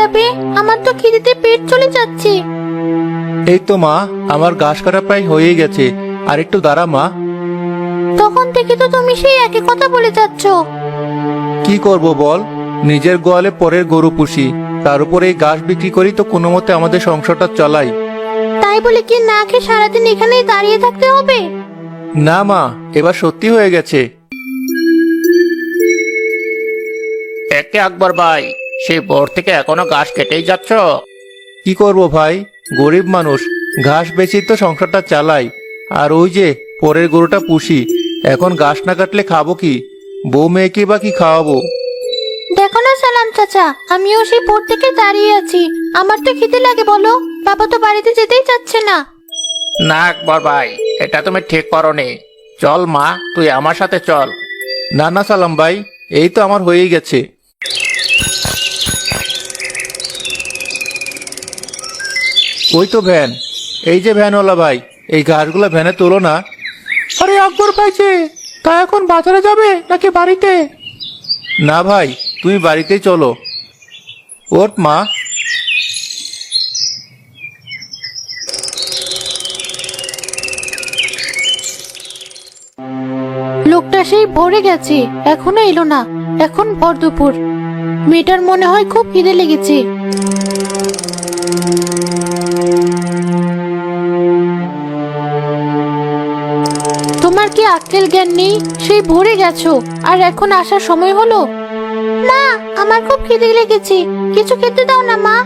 যাবে? আমার তো খিদেতে পেট চলে যাচ্ছে। এই তো মা, আমার ঘাস কাটা প্রায় হয়েই গেছে, আর একটু দাঁড়া মা। তখন থেকে তো তুমি সেই একই কথা বলে যাচ্ছ। কি করব বল, নিজের গোয়ালে পরের গরু পুষি, তার উপরে এই ঘাস বিক্রি করি তো কোনো মতে আমাদের সংসারটা চালাই। তাই বলে কি না খেয়ে সারাদিন এখানেই দাঁড়িয়ে থাকতে হবে? না মা, এবার সত্যি হয়ে গেছে। একে আকবর ভাই, সেই ভোর থেকে এখনো ঘাস কেটেই যাচ্ছ? কি করব ভাই, গরিব মানুষ, ঘাস বেচি তো সংসারটা চালাই। আর ওই যে পরের গরুটা পুষি, এখন ঘাস না কাটলে খাবো কি? বউ মেয়েকে বা কি খাওয়াবো? দেখো না সালাম চাচা, আমিও সেই ভোর থেকে দাঁড়িয়ে আছি। আমার তো খিদে লাগে, বলো। বাবা তো বাড়িতে যেতেই চাচ্ছে না। না আকবর ভাই, এটা তুমি ঠিক করোনি। চল মা, তুই আমার সাথে চল। না না সালাম ভাই, এই তো আমার হয়েই গেছে। ওই তো ভ্যান, এই যে ভ্যানওয়ালা ভাই, এই ঘাসগুলো ভ্যানে তোলো না। আরে আকবর ভাই যে, তা এখন বাজারে যাবে নাকি বাড়িতে? না ভাই, তুমি বাড়িতেই চলো। ওঠ মা। লোকটা সেই ভোরে গেছে, এখনো এলো না। এখন ভর দুপুর, মেয়েটার মনে হয় খুব খিদে লেগেছে। তোমার কি আক্কেল জ্ঞান নেই? সেই ভোরে গেছো আর এখন আসার সময় হলো? মা, আমার খুব খিদে লেগেছে, কিছু খেতে দাও না মা।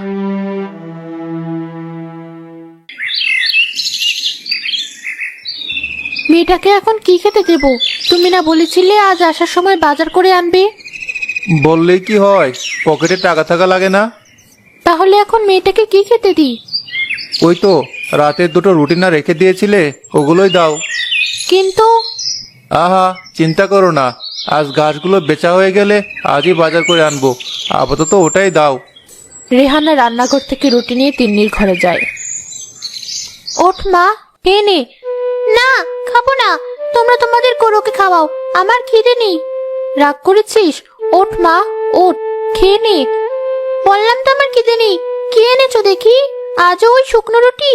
মেয়েটাকে এখন কি খেতে দেব? তুমি না বলেছিলে আজ আসার সময় বাজার করে আনবে? বললেই কি হয়, পকেটে টাকা থাকা লাগে না? তাহলে এখন মেয়েটাকে কি খেতে দিই? ওই তো রাতের দুটো রুটি না রেখে দিয়েছিলে, ওগুলোই দাও। কিন্তু আহা, চিন্তা করো না, আজ ঘাসগুলো বেচা হয়ে গেলে আজই বাজার করে আনবো। আপাতত ওটাই দাও। রেহানা রান্নাঘর থেকে রুটি নিয়ে তিন্নির ঘরে যায়। ওঠ মা, খেয়ে নে। না, খাবো না, তোমরা তোমাদের গরুকে খাওয়াও, আমার খিদে নেই। রাগ করেছিস? ওঠ মা, ওঠ, খেয়ে নে। বললাম তো আমার খিদে নেই। কি এনেছো দেখি? আজও ওই শুকনো রুটি?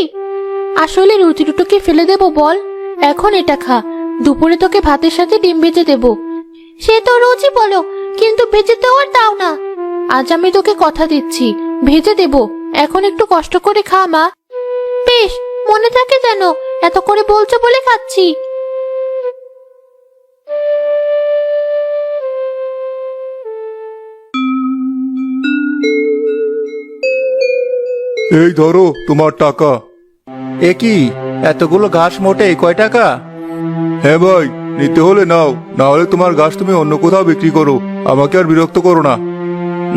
আসলে রুটি দুটোকে ফেলে দেবো বল? এখন এটা খা, দুপুরে তোকে ভাতের সাথে ডিম ভেজে দেবো। সে তো রোজই বলো, কিন্তু ভেজে তো আর দাও না। আজ আমি তোকে কথা দিচ্ছি, ভেজে দেব। এখন একটু কষ্ট করে খা মা। বেশ, মনে থাকে যেন, এত করে বলছো বলে খাচ্ছি। এই ধরো তোমার টাকা। এ কি, এতগুলো ঘাস মোটে কয় টাকা? হ্যাঁ ভাই, নিতে হলে নাও, না হলে তোমার ঘাস তুমি অন্য কোথাও বিক্রি করো, আমাকে আর বিরক্ত করো না।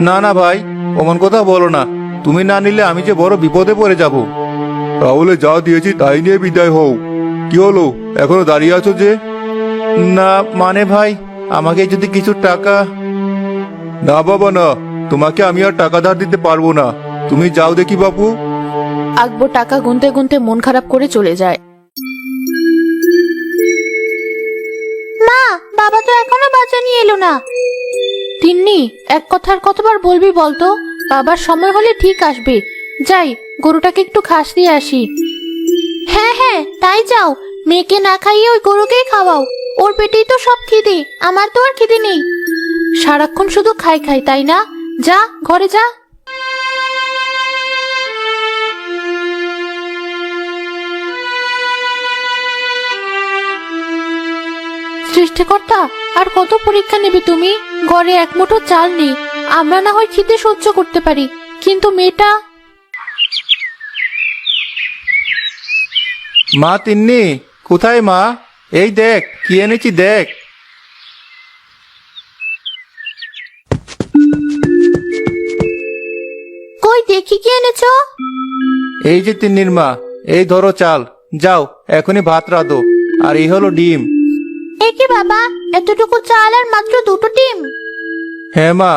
না না ভাই, অমন কথা বলো না, তুমি না নিলে আমি যে বড় বিপদে পড়ে যাব। তাহলে যা দিয়েছি তাই নিয়ে বিদায় হও। কি হলো, এখনো দাঁড়িয়ে আছো যে? না মানে ভাই, আমাকে যদি কিছু টাকা। না বাবা না, তোমাকে আমি আর টাকা ধার দিতে পারবো না, তুমি যাও দেখি বাপু। আকবর টাকা গুনতে গুনতে মন খারাপ করে চলে যায়। মা, বাবা তো এখনো বাজার নিয়ে এলো না। তিন্নি, এক কথার কতবার বলবি বলতো? বাবার সময় হলে ঠিক আসবে। যাই, গরুটাকে একটু ঘাস দিয়ে আসি। হ্যাঁ হ্যাঁ, তাই যাও, মেয়েকে না খাইয়ে ওই গরুকেই খাওয়াও। ওর পেটেই তো সব খিদে, আমার তো আর খিদে নেই। সারাক্ষণ শুধু খাই খাই, তাই না? যা, ঘরে যা। সৃষ্টিকর্তা, আর কত পরীক্ষা নেবে তুমি? ঘরে এক মুঠো চাল নেই। আমরা না হয় খিদে সহ্য করতে পারি, কিন্তু মেয়েটা। মা তিন্নি, কোথায় মা? এই দেখ কি এনেছি, দেখ। কই দেখি কি এনেছো? এই যে তিন্নির মা, এই ধরো চাল, যাও এখনই ভাত রাঁধো। আর এই হলো ডিম। এ কি বাবা, এতটুকু চাল আর মাত্র দুটো ডিম? হ্যাঁ মা,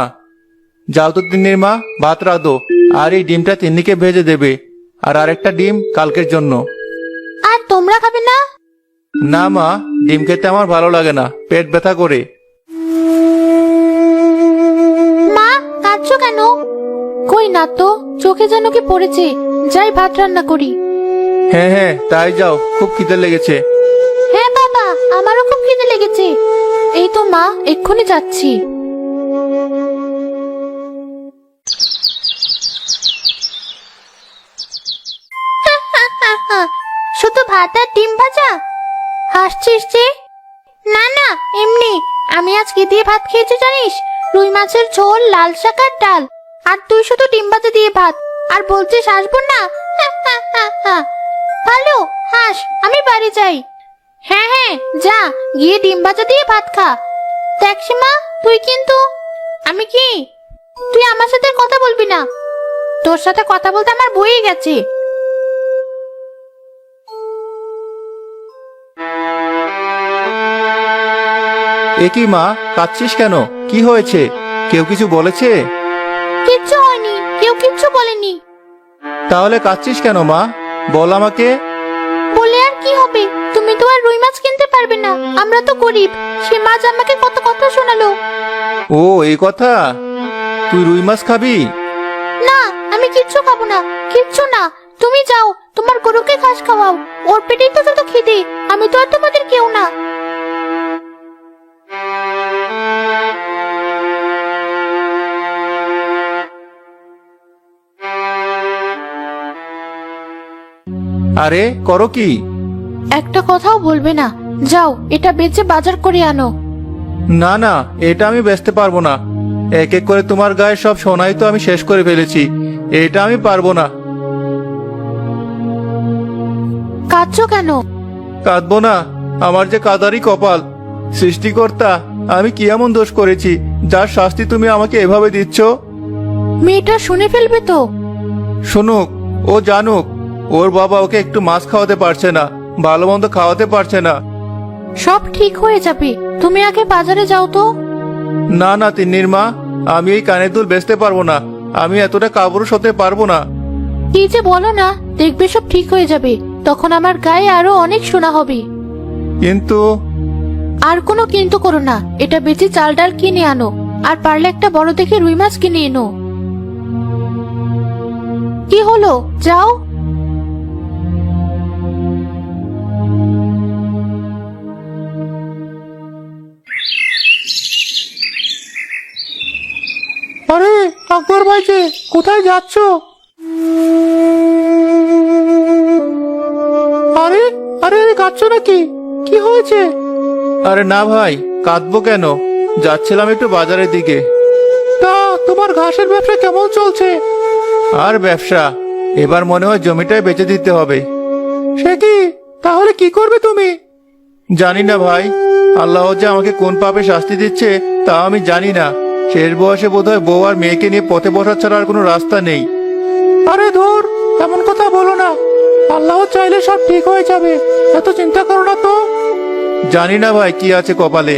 যাও তো তিন্নির মা, ভাত রাঁধো। আর এই ডিমটা তিন্নিকে ভেজে দেবে, আর আরেকটা ডিম কালকের জন্য। আর তোমরা খাবে না? না মা, ডিম খেতে আমার ভালো লাগে না, পেট ব্যথা করে। মা, কাঁদছো কেন? কই কই না তো, চোখে যেন কি পড়েছে। যাই ভাত রান্না করি। হ্যাঁ হ্যাঁ, তাই যাও, খুব খিদে লেগেছে। হ্যাঁ বাবা, আমারও খুব খিদে লেগেছে। এই তো মা, এক্ষুনি যাচ্ছি। শুধু ভাত আর ডিম ভাজা? হাসছিস যে? না না, এমনি। আমি আজ কি দিয়ে ভাত খেয়েছি জানিস? রুই মাছের ঝোল, লাল শাক আর ডাল। আর তুই শুধু ডিম ভাজা দিয়ে ভাত, আর বলছিস হাসবো না? ভালো, হাস। আমি বাড়ি যাই। হ্যাঁ হ্যাঁ, যা গিয়ে ডিম ভাজা দিয়ে ভাত খা। দেখ সীমা, তুই কিন্তু। আমি কি? তুই আমার সাথে কথা বলবি না। তোর সাথে কথা বলতে আমার বইয়ে গেছে। এ কি মা, কাঁদছিস কেন? কি হয়েছে? কেউ কিছু বলেছে? কিচ্ছু হয়নি, কেউ কিচ্ছু বলেনি। তাহলে কাঁদছিস কেন মা? বল আমাকে। বলে আর কি হবে? তুমি তো আর রুই মাছ কিনতে পারবে না, আমরা তো গরিব। সে মাছ আমাকে কত কথা শোনালো। ও, এই কথা। তুই রুই মাছ খাবি? না, আমি কিচ্ছু খাবো না, কিচ্ছু না। তুমি যাও, তোমার গরুকে ঘাস খাওয়াও। ওর পেটেই তো যত খিদে। আমি তো আর তোমাদের কেউ না। আরে, করো কি? একটা কথাও বলবে না। যাও, এটা বেচে বাজার করে আনো। না না, এটা আমি বেচতে পারবো না। এক এক করে তোমার গায়ে সব সোনাই তো আমি শেষ করে ফেলেছি। এটা আমি পারবো না। কাঁদছো কেন? কাঁদবো না? আমার যে কাদারই কপাল। সৃষ্টিকর্তা, আমি কি এমন দোষ করেছি যার শাস্তি তুমি আমাকে এভাবে দিচ্ছ? মেয়েটা শুনে ফেলবে তো। শুনুক, ও জানুক। ওর বাবা ওকে একটু মাছ খাওয়াতে পারছে না, ভালো মন্দ খাওয়াতে পারছে না। সব ঠিক হয়ে যাবে, তুমি আগে বাজারে যাও তো। না না তিন্নির মা, আমি এই কানের দুল বেচতে পারবো না। আমি এতটা কাপুরুষ হতে পারবো না। কি যে বলো না, দেখবে সব ঠিক হয়ে যাবে। তখন আমার গায়ে আরো অনেক সোনা হবে। কিন্তু আর কোনো কিন্তু করো না, এটা বেচে চাল ডাল কিনে আনো। আর পারলে একটা বড় দেখে রুই মাছ কিনে এনো। কি হলো, যাও। আরে, আকবর ভাই যে, কোথায় যাচ্ছ? আরে আরে আরে, কাঁদছো নাকি? কি হয়েছে? আরে না ভাই, কাঁদবো কেন? যাচ্ছিলাম একটু বাজারের দিকে। তা তোমার ঘাসের ব্যবসা কেমন চলছে? আর ব্যবসা, এবার মনে হয় জমিটাই বেচে দিতে হবে। সে কি? তাহলে কি করবে তুমি? জানি না ভাই। আল্লাহ যে আমাকে কোন পাপে শাস্তি দিচ্ছে তা আমি জানি না। শেষ বয়সে বোধহয় বউ আর মেয়েকে নিয়ে পথে বসা ছাড়া আর কোনো রাস্তা নেই। আরে ধুর, এমন কথা বলো না। আল্লাহ চাইলে সব ঠিক হয়ে যাবে, এত চিন্তা করো না তো। জানি না ভাই কি আছে কপালে।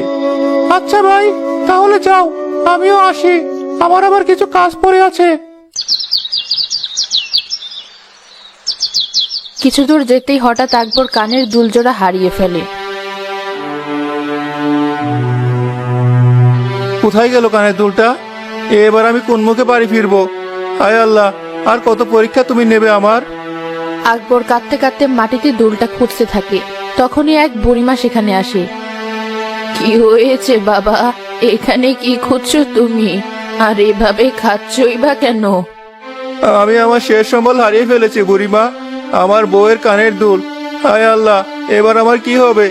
আচ্ছা ভাই, তাহলে যাও, আমিও আসি। আমার আবার কিছু কাজ পড়ে আছে। কিছু দূর যেতেই হঠাৎ আকবর কানের দুলজোড়া হারিয়ে ফেলে। কোথায় গেল কানের দুলটা? এবার আমি কোন মুখে বাড়ি ফিরবো? হায় আল্লাহ, আর কত পরীক্ষা তুমি নেবে আমার? আকবর কাঁদতে কাঁদতে মাটিতে দুলটা খুঁজতে থাকে। তখনই এক বুড়িমা সেখানে আসে। কি হয়েছে বাবা, এখানে কি খুঁজছো তুমি? আর এভাবে খাচ্ছই বা কেন? আমি আমার শেষ সম্বল হারিয়ে ফেলেছি বুড়িমা, আমার বউয়ের কানের দুল। হায় আল্লাহ, এবার আমার কি হবে?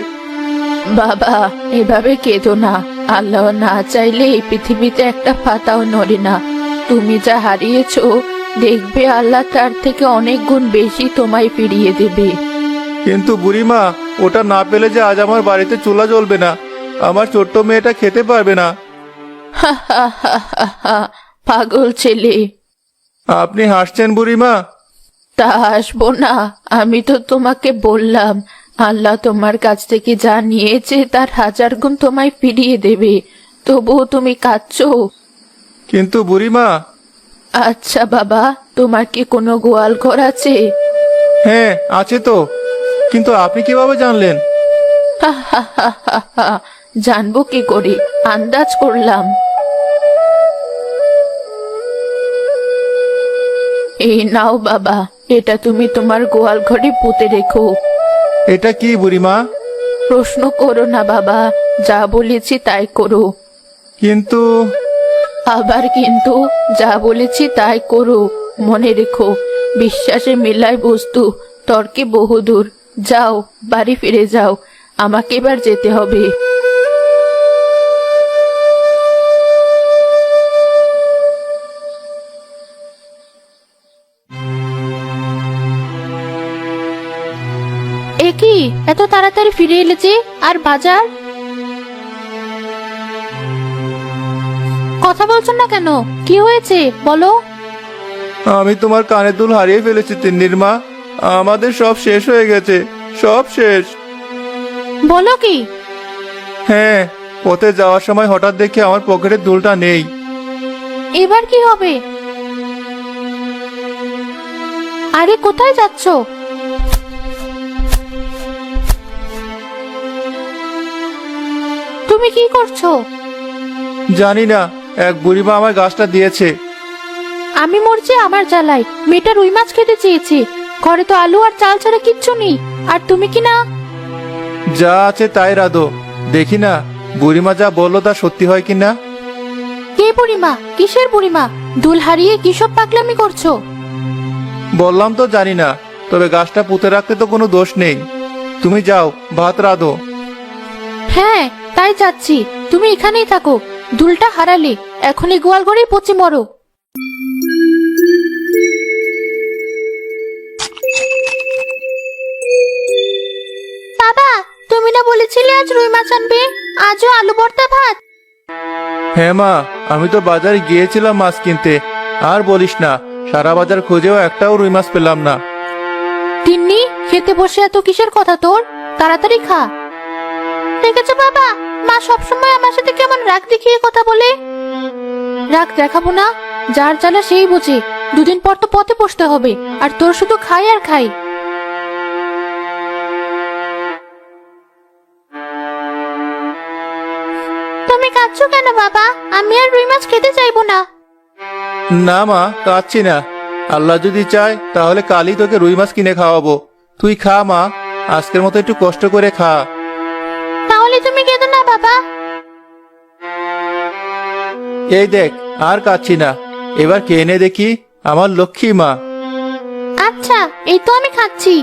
বাবা, এভাবে কেঁদো না। আল্লাহ না চাইলে এই পৃথিবীতে একটা পাতাও নড়ে না। তুমি যা হারিয়েছো, দেখবে আল্লাহ তার থেকে অনেক গুণ বেশি তোমায় ফিরিয়ে দেবে। কিন্তু বুড়িমা, ওটা না পেলে যে আজ আমার বাড়িতে চুলা জ্বলবে না, আমার ছোট্ট মেয়েটা খেতে পারবে না। পাগল ছেলে। আপনি হাসছেন বুড়িমা? তা আসবো না? আমি তো তোমাকে বললাম, আল্লাহ তোমার কাছ থেকে যা নিয়েছে তার 1000 গুণ তোমায় ফিরিয়ে দেবে। তবুও তুমি কাঁদছো। কিন্তু বুড়িমা। আচ্ছা বাবা, তোমার কি কোনো গোয়াল ঘর আছে? হ্যাঁ, আছে তো। কিন্তু আপনি কিভাবে জানলেন? জানবো কি করে, আন্দাজ করলাম। এই নাও বাবা, এটা তুমি তোমার গোয়াল ঘরে পুঁতে রেখো। এটা কি বুড়িমা? প্রশ্ন করো না বাবা, যা বলেছি তাই করো। কিন্তু আবার কিন্তু? যা বলেছি তাই করো। মনে রেখো, বিশ্বাসে মেলায় বস্তু, তর্কে বহুদূর। যাও, বাড়ি ফিরে যাও, আমাকে এবার যেতে হবে। এ কি, এত তাড়াতাড়ি ফিরে এলে যে? আর বাজার? কথা বলছো না কেন? কি হয়েছে বলো। আমি তোমার কানের দুল হারিয়ে ফেলেছি তিন্নির মা। আমাদের সব শেষ হয়ে গেছে, সব শেষ। বলো কি? হ্যাঁ, পথে যাওয়ার সময় হঠাৎ দেখি আমার পকেটের দুলটা নেই। এবার কি হবে? আরে কোথায় যাচ্ছ? তুমি কি করছো? জানি না, এক বুড়িমা আমার গাছটা দিয়েছে। আমি মরছি আমার জ্বালায়। মেয়েটা রুই মাছ খেতে চেয়েছে, ঘরে তো আলু আর চাল ছাড়া কিচ্ছু নেই। আর তুমি কি না? যা আছে তাই রাধো, দেখি না বুড়িমা যা বললো তা সত্যি হয় কিনা। কে বুড়িমা? কিসের বুড়িমা? দুল হারিয়ে কিসব পাগলামি করছো? বললাম তো জানি না, তবে গাছটা পুঁতে রাখতে তো কোনো দোষ নেই। তুমি যাও, ভাত রাধো। হ্যাঁ, তাই যাচ্ছি। তুমি এখানেই থাকো। দুলটা হারালে এখনই গোয়াল ঘরেই পচে মরো। বাবা, তুমি না বলেছিলে আজ রুই মাছ আনবে? আজও আলু ভর্তা ভাত। হ্যাঁ মা, আমি তো বাজারে গিয়েছিলাম মাছ কিনতে। আর বলিস না, সারা বাজার খুঁজেও একটাও রুই মাছ পেলাম না। তিন্নি, খেতে বসে এত কিসের কথা তোর? তাড়াতাড়ি খা। দেখেছো বাবা, মা সবসময় আমার সাথে কেমন রাগ দেখিয়ে কথা বলে। রাগ দেখাবো না, যার জ্বালা সেই বোঝে। দুদিন পর তো পথে বসতে হবে, আর তোর শুধু খাই আর খাই। তুমি কাঁদছো কেন বাবা? আমি আর রুই মাছ খেতে চাইবো না। না মা, কাচ্ছি না। আল্লাহ যদি চায় তাহলে কালই তোকে রুই মাছ কিনে খাওয়াবো। তুই খা মা, আজকের মতো একটু কষ্ট করে খা। তাহলে তুমি কেঁদো না বাবা। এই দেখ, আর কাচ্ছি না। এবার কে এনে দেখি, আমার লক্ষ্মী মা। আচ্ছা, এই তো আমি খাচ্ছি।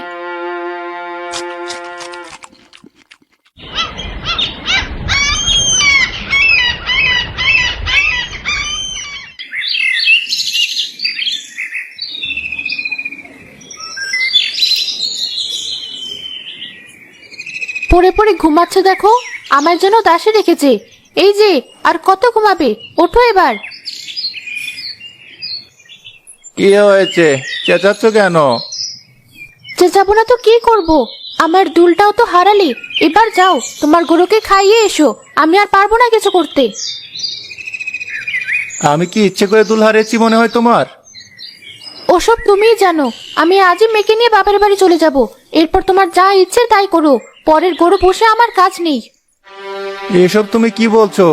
পড়ে পড়ে ঘুমাচ্ছে দেখো। আমার জন্য দাসী রেখেছে। এই যে, আর কত ঘুমাবে? ওঠো এবার। কি হয়েছে, চেঁচাচ্ছ কেন? চেঁচাবো না তো কি করব? আমার দুলটাও তো হারালে। এবার যাও, তোমার গরুকে খাইয়ে এসো। আমি আর পারবো না কিছু করতে। আমি কি ইচ্ছে করে দুল হারিয়েছি মনে হয় তোমার? ওসব তুমিই জানো। আমি আজই মেয়েকে নিয়ে বাপের বাড়ি চলে যাব। এরপর তোমার যা ইচ্ছে তাই করো। পরের গরু বসে আমার কাজ নেই। এসব তুমি কি বলছো?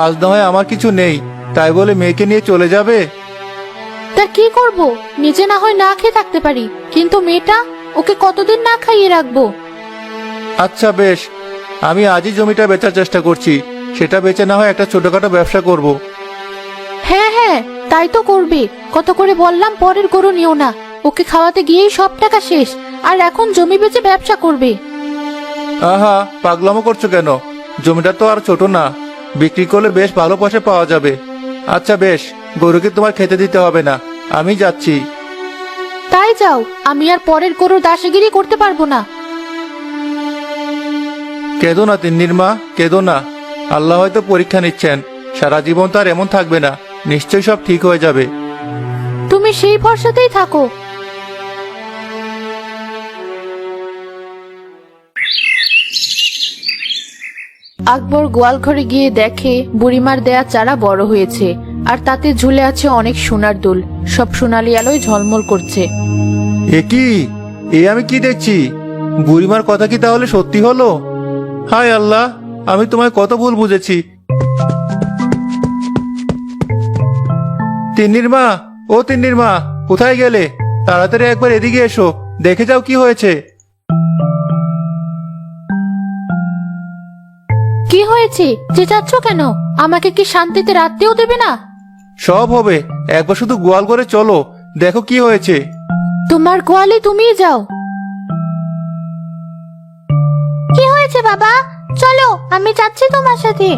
আজ না হয় আমার কিছু নেই, তাই বলে মেয়েকে নিয়ে চলে যাবে? তা কি করব? নিজে না হয় না খেয়ে থাকতে পারি, কিন্তু মেয়েটা, ওকে কতদিন না খাইয়ে রাখবো? আচ্ছা বেশ, আমি আজই জমিটা বেচার চেষ্টা করছি। সেটা বেচে না হয় একটা ছোটখাটো ব্যবসা করব। হ্যাঁ হ্যাঁ, তাই তো করবে। কত করে বললাম পরের গরু নিও না। ওকে খাওয়াতে গিয়েই সব টাকা শেষ, আর এখন জমি বেচে ব্যবসা করবে। আহা, পাগলামো করছো কেন? জমিটা তো আর ছোট না, বিক্রি করলে বেশ ভালো পয়সা পাওয়া যাবে। আচ্ছা বেশ, গরুকে তোমার খেতে দিতে হবে না, আমি যাচ্ছি। তাই যাও, আমি আর পরের গরুর দাসগিরি করতে পারবো না। কেঁদো না তিন্নির মা, কেঁদো না। আল্লাহ হয়তো পরীক্ষা নিচ্ছেন। সারা জীবন তো আর এমন থাকবে না, নিশ্চয়ই সব ঠিক হয়ে যাবে। তুমি সেই ভরসাতেই থাকো। আকবর গোয়াল ঘরে গিয়ে দেখে বুড়িমার দেয়া চারা বড় হয়েছে, আর তাতে ঝুলে আছে অনেক সোনার দুল। সব সোনালি আলোয় ঝলমল করছে। এ কি, এ আমি কি দেখছি? বুড়িমার কথা কি তাহলে সত্যি হলো? হায় আল্লাহ, আমি তোমায় কত ভুল বুঝেছি। তিন্নির মা, ও তিন্নির মা, কোথায় গেলে? তাড়াতাড়ি একবার এদিকে এসো, দেখে যাও কি হয়েছে। কি হয়েছে? চেঁচাচ্ছ কেন? আমাকে কি শান্তিতে রাখতেও দেবে না? সব হবে, একবার শুধু গোয়াল করে চলো, দেখো কি হয়েছে। তোমার গোয়ালে তুমিই যাও। কি হয়েছে বাবা? চলো, আমি যাচ্ছি তোমার সাথে।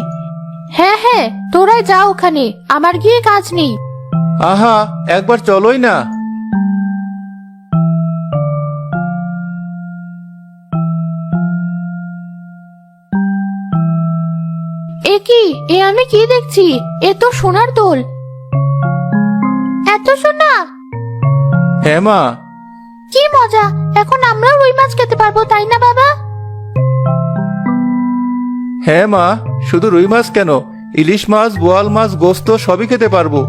হ্যাঁ হ্যাঁ, তোরাই যাও ওখানে, আমার গিয়ে কাজ নেই। আহা, একবার চলোই না। এ কি? এ আমি কি দেখছি? এ তো সোনার দোল। এত সোনা! হ্যাঁ মা। কি মজা! এখন আমরাও রুই মাছ খেতে পারবো, তাই না বাবা? হ্যাঁ মা, শুধু রুই মাছ কেন, ইলিশ মাছ, বোয়াল মাছ, গোস্ত সবই খেতে পারবো।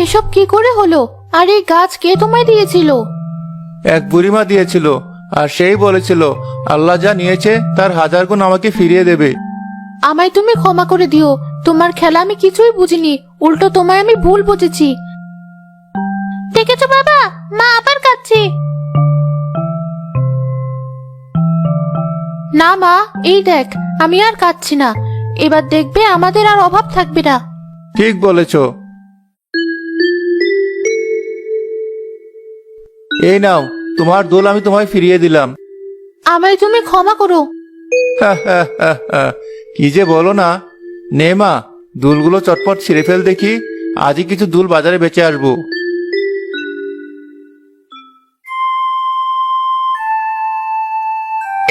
এসব কি করে হলো? আর এই গাছ কে তোমায় দিয়েছিল? এক বুড়িমা দিয়েছিল, আর সেই বলেছিল আল্লাহ যা নিয়েছে তার 1000 গুণ আমাকে ফিরিয়ে দেবে। আমায় তুমি ক্ষমা করে দিও, তোমার খেলা আমি কিছুই বুঝিনি, উল্টো তোমায় আমি ভুল বুঝেছি। দেখেছো বাবা, মা আবার কাঁদছে। না মা, এই দেখ, আমি আর কাঁদছি না। এবার দেখবে আমাদের আর অভাব থাকবে না। ঠিক বলেছ। এই নাও, তোমার দোল আমি তোমায় ফিরিয়ে দিলাম। আমায় তুমি ক্ষমা করো। কি যে বলো না। নে মা, দুলগুলো চটপট ছিঁড়ে ফেল দেখি, আজই কিছু দুল বাজারে বেচে আসবো।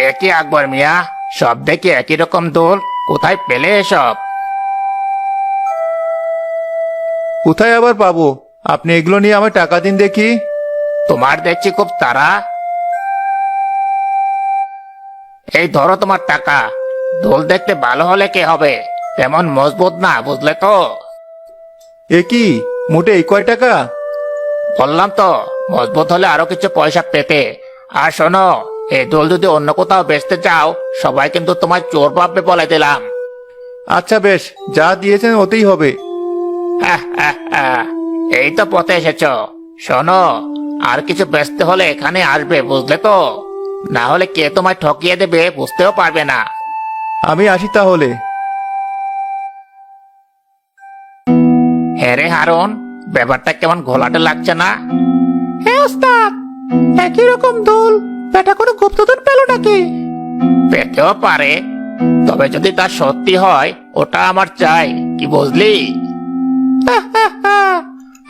একই আকবর মিয়া, সব দেখি একই রকম দোল, কোথায় পেলে এসব? কোথায় আবার পাবো? আপনি এগুলো নিয়ে আমায় টাকা দিন দেখি। তোমার দেখছি খুব তাড়া। এই ধরো তোমার টাকা। দোল দেখতে ভালো হলে কে হবে, তেমন মজবুত না, বুঝলে তো? এ কি, মোটে এই কয় টাকা? বললাম তো, মজবুত হলে আরো কিছু পয়সা পেতে। আর শোনো, এই দোল যদি অন্য কোথাও বেচতে চাও, সবাই কিন্তু তোমার চোর ভাববে, বলে দিলাম। আচ্ছা বেশ, যা দিয়েছেন ওতেই হবে। এই তো পথে এসেছো। শোনো, আর কিছু বেচতে হলে এখানে আসবে, বুঝলে তো? না হলে কে তোমায় ঠকিয়ে দেবে বুঝতেও পারবে না। আমি আসি তাহলে। হ্যাঁ রে হারুন, ব্যাপারটা কেমন ঘোলাটে লাগছে না? হ্যাঁ ওস্তাদ, একই রকম দোল, বেটা কোনো গুপ্তধন পেল নাকি? পেতেও পারে, তবে যদি তা সত্যি হয় ওটা আমার চাই, কি বুঝলি?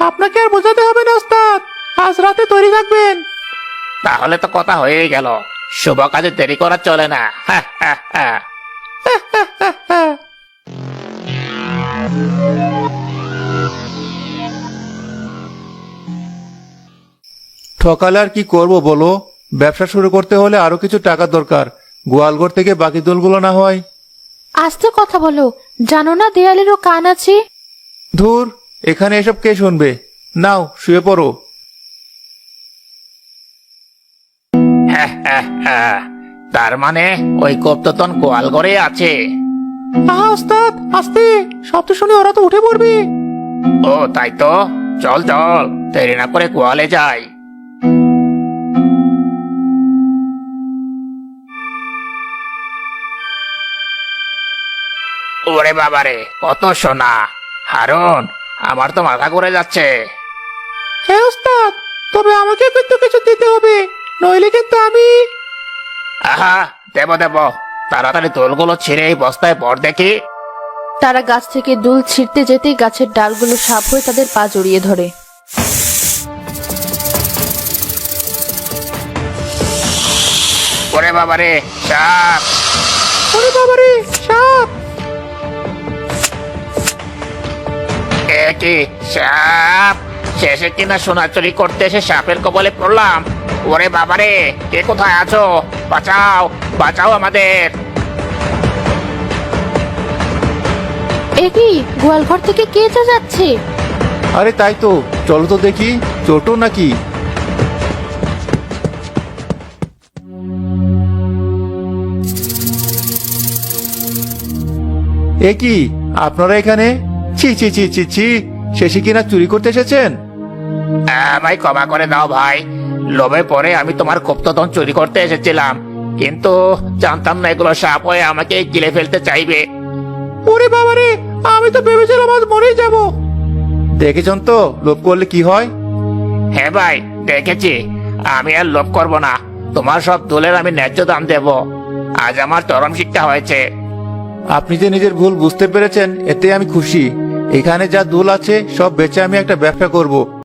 আপনাকে আর বোঝাতে হবে না ওস্তাদ, আজ রাতে তৈরি থাকবেন। তাহলে তো কথা হয়েই গেল, শুভ কাজে দেরি করা চলে না। ঠকালে আর কি করব বলো? ব্যবসা শুরু করতে হলে আরো কিছু টাকা দরকার। গোয়ালঘর থেকে বাকি দোলগুলো না হয়। আস্তে কথা বলো, জানো না দেয়ালেরও কান আছে? ধুর, এখানে এসব কে শুনবে? নাও, শুয়ে পড়ো। তার মানে ওই গুপ্তধন গোয়াল ঘরে আছে? ওস্তাদ, আস্তে, শব্দ শুনে ওরা তো উঠে পড়বে। ও তাই তো, চল চল, দেরি না করে গোয়ালে যাই। ওরে বাবারে, কত সোনা! হারুন, আমার তো মাথা ঘুরে যাচ্ছে। হ্যাঁ ওস্তাদ, তবে আমাকে কিন্তু কিছু দিতে হবে, নইলে কিন্তু আমি। আহা, দেব দেব, তাড়াতাড়ি দোলগুলো ছিঁড়ে এই বস্তায় ভর দেখি। তারা গাছ থেকে দুল ছিঁড়তে যেতেই গাছের ডালগুলো সাপ হয়ে তাদের পা জড়িয়ে ধরে। ওরে বাবারে, সাপ! ওরে বাবারে, সাপ! এ কি সাপ? শেষে কিনা সোনা চুরি করতে এসে সাপের কবলে পড়লাম। ওরে বাবারে, কে কোথায় আছো? বাঁচাও, বাঁচাও আমাদের! এ কি, গোয়ালঘর থেকে কে যাচ্ছে? আরে তাই তো, চলো তো দেখি, চোটো নাকি? এ কি, আপনারা এখানে? ছি ছি ছি ছি ছি, শেষে কিনা চুরি করতে এসেছেন? আমায় ক্ষমা করে দাও ভাই, লোভে পড়ে আমি তোমার গুপ্তধন চুরি করতে এসেছিলাম, কিন্তু জানতাম না এগুলো সাপ হয়ে আমাকে গিলে ফেলতে চাইবে। ওরে বাবারে, আমি তো ভেবেছিলাম আজ মরেই যাব। দেখেছেন তো লোভ করলে কি হয়। হ্যাঁ ভাই, দেখেছি। আমি আর লোভ করব না, তোমার সব দোলের আমি ন্যায্য দাম দেব। আজ আমার চরম শিক্ষা হয়েছে। আপনি যে নিজের ভুল বুঝতে পেরেছেন এতে আমি খুশি। এখানে যা দুল আছে সব বেচে আমি একটা ব্যবসা করব।